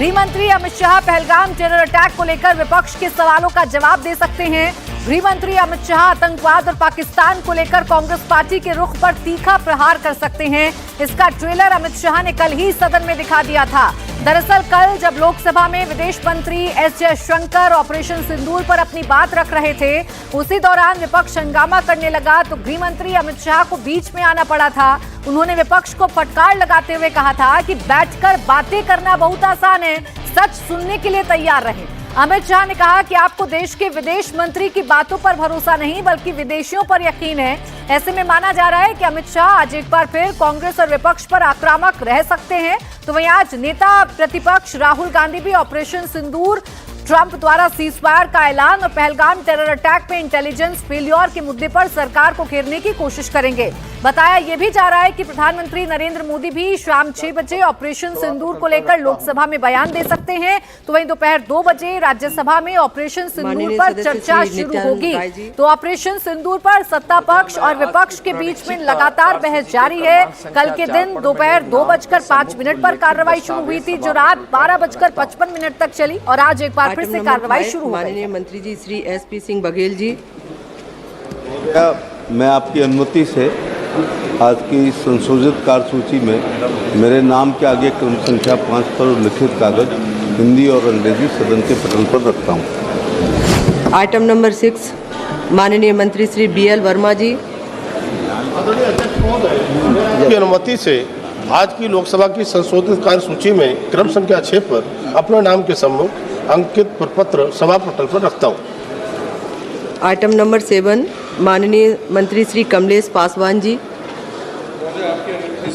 गृह मंत्री Amit Shah Pahalgam terror attack को लेकर विपक्ष के सवालों का जवाब दे सकते हैं। गृह मंत्री अमित शाह आतंकवाद और पाकिस्तान को लेकर कांग्रेस पार्टी के रुख पर तीखा प्रहार कर सकते हैं। इसका ट्रेलर अमित शाह ने कल ही सदन में दिखा दिया था। दरअसल कल जब लोकसभा में विदेश मंत्री एस जयशंकर ऑपरेशन सिंदूर पर अपनी बात रख रहे थे, उसी दौरान विपक्ष हंगामा करने लगा तो गृह मंत्री अमित शाह को बीच में आना पड़ा था। उन्होंने विपक्ष को फटकार लगाते हुए कहा था कि बैठकर बातें करना बहुत आसान है, सच सुनने के लिए तैयार रहें। अमित शाह ने कहा कि आपको देश के विदेश मंत्री की बातों पर भरोसा नहीं बल्कि विदेशियों पर यकीन है। ऐसे में माना जा रहा है कि अमित शाह आज एक बार फिर कांग्रेस और विपक्ष पर आक्रामक रह सकते हैं। तो वहीं आज नेता प्रतिपक्ष राहुल गांधी भी ऑपरेशन सिंदूर, ट्रंप द्वारा सीजफायर का ऐलान और पहलगाम टेरर अटैक में इंटेलिजेंस फेल्योर के मुद्दे पर सरकार को घेरने की कोशिश करेंगे। बताया यह भी जा रहा है कि प्रधानमंत्री नरेंद्र मोदी भी शाम 6 बजे ऑपरेशन सिंदूर को लेकर लोकसभा में बयान दे सकते हैं। तो वहीं दोपहर 2 बजे राज्यसभा में ऑपरेशन सिंदूर पर चर्चा शुरू होगी। तो ऑपरेशन सिंदूर पर सत्ता पक्ष और विपक्ष के बीच में लगातार बहस जारी है। कल के दिन दोपहर 2:05 पर कार्रवाई शुरू हुई थी, जो रात 12:55 तक चली और आज एक बार फिर से कार्रवाई शुरू हो गई। माननीय मंत्री जी श्री SP सिंह बघेल जी, मैं आपकी अनुमति से आज की संशोधित कार्यसूची में मेरे नाम के आगे क्रम संख्या 5 पर उल्लिखित कागज हिंदी और अंग्रेजी सदन के पटल पर रखता हूँ। आइटम नंबर 6 माननीय मंत्री श्री BL वर्मा जी, की अनुमति से आज की लोकसभा की संशोधित कार्यसूची में क्रम संख्या 6 पर अपने नाम के सम्मुख अंकित प्रपत्र सभा पटल पर रखता हूँ। आइटम नंबर 7 माननीय मंत्री श्री कमलेश पासवान जी,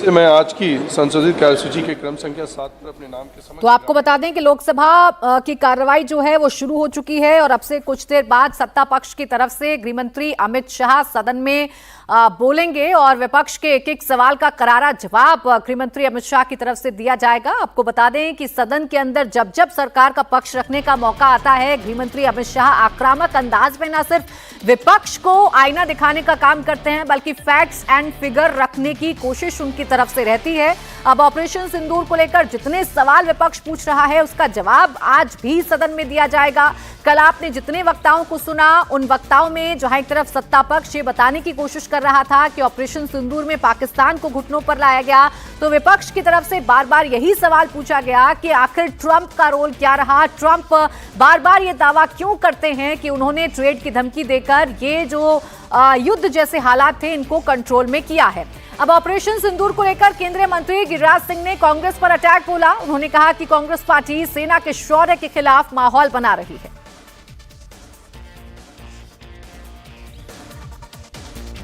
मैं आज की संशोधित कार्यसूची के क्रम संख्या 7 पर अपने नाम के समय। तो आपको बता दें कि लोकसभा की कार्रवाई जो है वो शुरू हो चुकी है और अब से कुछ देर बाद सत्ता पक्ष की तरफ से गृह मंत्री अमित शाह सदन में बोलेंगे और विपक्ष के एक एक सवाल का करारा जवाब गृह मंत्री अमित शाह की तरफ से दिया जाएगा। आपको बता दें कि सदन के अंदर जब जब सरकार का पक्ष रखने का मौका आता है, गृह मंत्री अमित शाह आक्रामक अंदाज में न सिर्फ विपक्ष को आईना दिखाने का काम करते हैं बल्कि फैक्ट्स एंड फिगर रखने की कोशिश उनकी तरफ से रहती है। अब ऑपरेशन सिंदूर को लेकर जितने सवाल विपक्ष पूछ रहा है उसका जवाब आज भी सदन में दिया जाएगा। कल आपने जितने वक्ताओं को सुना, उन वक्ताओं में जहां एक तरफ सत्ता पक्ष ये बताने की कोशिश कर रहा था कि ऑपरेशन सिंदूर में पाकिस्तान को घुटनों पर लाया गया, तो विपक्ष की तरफ से बार बार यही सवाल पूछा गया कि आखिर ट्रंप का रोल क्या रहा। ट्रंप बार बार ये दावा क्यों करते हैं कि उन्होंने ट्रेड की धमकी देकर ये जो युद्ध जैसे हालात थे इनको कंट्रोल में किया है। अब ऑपरेशन सिंदूर को लेकर केंद्रीय मंत्री गिरिराज सिंह ने कांग्रेस पर अटैक बोला। उन्होंने कहा कि कांग्रेस पार्टी सेना के शौर्य के खिलाफ माहौल बना रही है।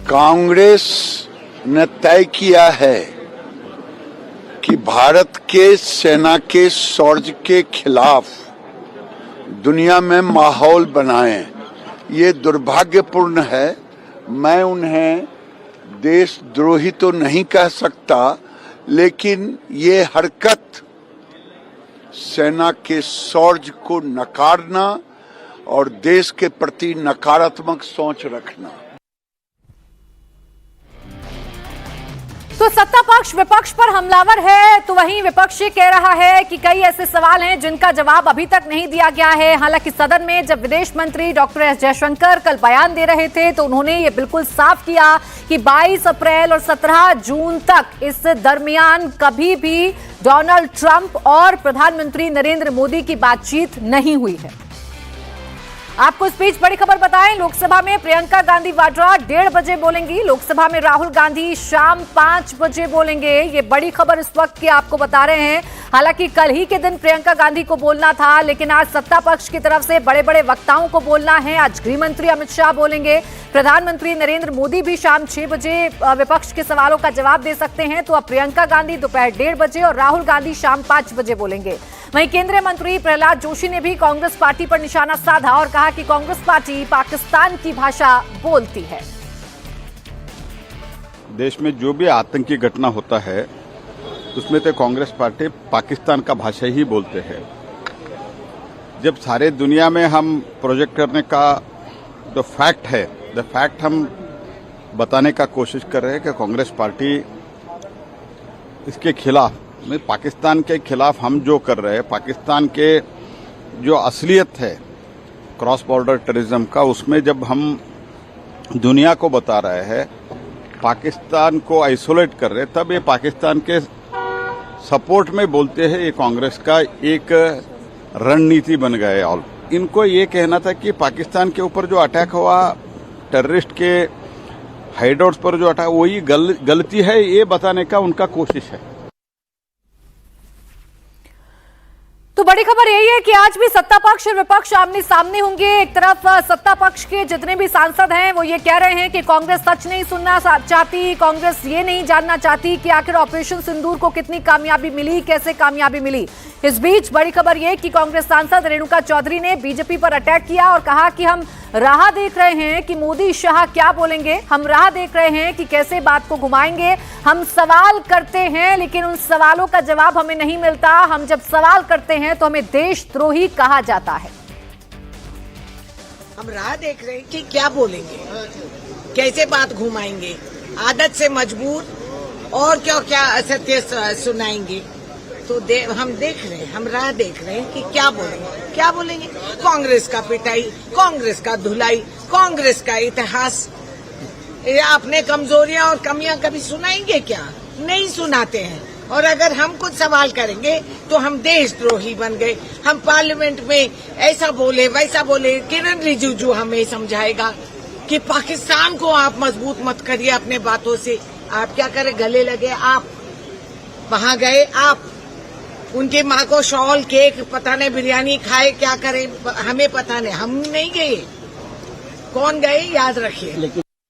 कांग्रेस ने तय किया है कि भारत के सेना के शौर्य के खिलाफ दुनिया में माहौल बनाएं। ये दुर्भाग्यपूर्ण है। मैं उन्हें देशद्रोही तो नहीं कह सकता, लेकिन ये हरकत सेना के शौर्य को नकारना और देश के प्रति नकारात्मक सोच रखना। तो सत्ता पक्ष विपक्ष पर हमलावर है, तो वहीं विपक्ष ये कह रहा है कि कई ऐसे सवाल हैं जिनका जवाब अभी तक नहीं दिया गया है। हालांकि सदन में जब विदेश मंत्री डॉक्टर एस जयशंकर कल बयान दे रहे थे तो उन्होंने ये बिल्कुल साफ किया कि 22 अप्रैल और 17 जून तक इस दरमियान कभी भी डोनाल्ड ट्रंप और प्रधानमंत्री नरेंद्र मोदी की बातचीत नहीं हुई है। आपको इस बीच बड़ी खबर बताएं, लोकसभा में प्रियंका गांधी वाड्रा 1:30 बजे बोलेंगी। लोकसभा में राहुल गांधी शाम 5 बजे बोलेंगे। ये बड़ी खबर इस वक्त की आपको बता रहे हैं। हालांकि कल ही के दिन प्रियंका गांधी को बोलना था, लेकिन आज सत्ता पक्ष की तरफ से बड़े बड़े वक्ताओं को बोलना है। आज गृह मंत्री अमित शाह बोलेंगे, प्रधानमंत्री नरेंद्र मोदी भी शाम 6 बजे विपक्ष के सवालों का जवाब दे सकते हैं। तो अब प्रियंका गांधी दोपहर 1:30 बजे और राहुल गांधी शाम 5 बजे बोलेंगे। वहीं केंद्रीय मंत्री प्रहलाद जोशी ने भी कांग्रेस पार्टी पर निशाना साधा और कहा कि कांग्रेस पार्टी पाकिस्तान की भाषा बोलती है। देश में जो भी आतंकी घटना होता है उसमें तो कांग्रेस पार्टी पाकिस्तान का भाषा ही बोलते हैं। जब सारे दुनिया में हम प्रोजेक्ट करने का जो फैक्ट है, द फैक्ट हम बताने का कोशिश कर रहे हैं कि कांग्रेस पार्टी इसके खिलाफ में पाकिस्तान के खिलाफ हम जो कर रहे हैं, पाकिस्तान के जो असलियत है क्रॉस बॉर्डर टेररिज्म का, उसमें जब हम दुनिया को बता रहे हैं, पाकिस्तान को आइसोलेट कर रहे हैं, तब ये पाकिस्तान के सपोर्ट में बोलते हैं। ये कांग्रेस का एक रणनीति बन गया है। और इनको ये कहना था कि पाकिस्तान के ऊपर जो अटैक हुआ, टेररिस्ट के हाइडआउट्स पर जो अटैक, वही गलती है, ये बताने का उनका कोशिश है। तो बड़ी खबर यही है कि आज भी सत्ता पक्ष और विपक्ष आमने सामने होंगे। एक तरफ सत्ता पक्ष के जितने भी सांसद हैं वो ये कह रहे हैं कि कांग्रेस सच नहीं सुनना चाहती, कांग्रेस ये नहीं जानना चाहती कि आखिर ऑपरेशन सिंदूर को कितनी कामयाबी मिली, कैसे कामयाबी मिली। इस बीच बड़ी खबर यह कि कांग्रेस सांसद रेणुका चौधरी ने बीजेपी पर अटैक किया और कहा कि हम राह देख रहे हैं कि मोदी शाह क्या बोलेंगे, हम राह देख रहे हैं कि कैसे बात को घुमाएंगे। हम सवाल करते हैं लेकिन उन सवालों का जवाब हमें नहीं मिलता। हम जब सवाल करते हैं तो हमें देशद्रोही कहा जाता है। हम राह देख रहे हैं कि क्या बोलेंगे, कैसे बात घुमाएंगे, आदत से मजबूर और क्या क्या असत्य सुनाएंगे। तो हम देख रहे हैं, हम राह देख रहे हैं कि क्या बोलेंगे। कांग्रेस का पिटाई, कांग्रेस का धुलाई, कांग्रेस का इतिहास, या अपने कमजोरियां और कमियां कभी सुनाएंगे क्या? नहीं सुनाते हैं। और अगर हम कुछ सवाल करेंगे तो हम देशद्रोही बन गए। हम पार्लियामेंट में ऐसा बोले वैसा बोले। किरण रिजिजू हमें समझाएगा कि पाकिस्तान को आप मजबूत मत करिए अपने बातों से। आप क्या करें, गले लगे, आप वहां गए, आप उनकी माँ को शॉल, केक, पता नहीं बिरयानी खाए, क्या करें हमें पता नहीं, हम नहीं गए। कौन गए याद रखिए।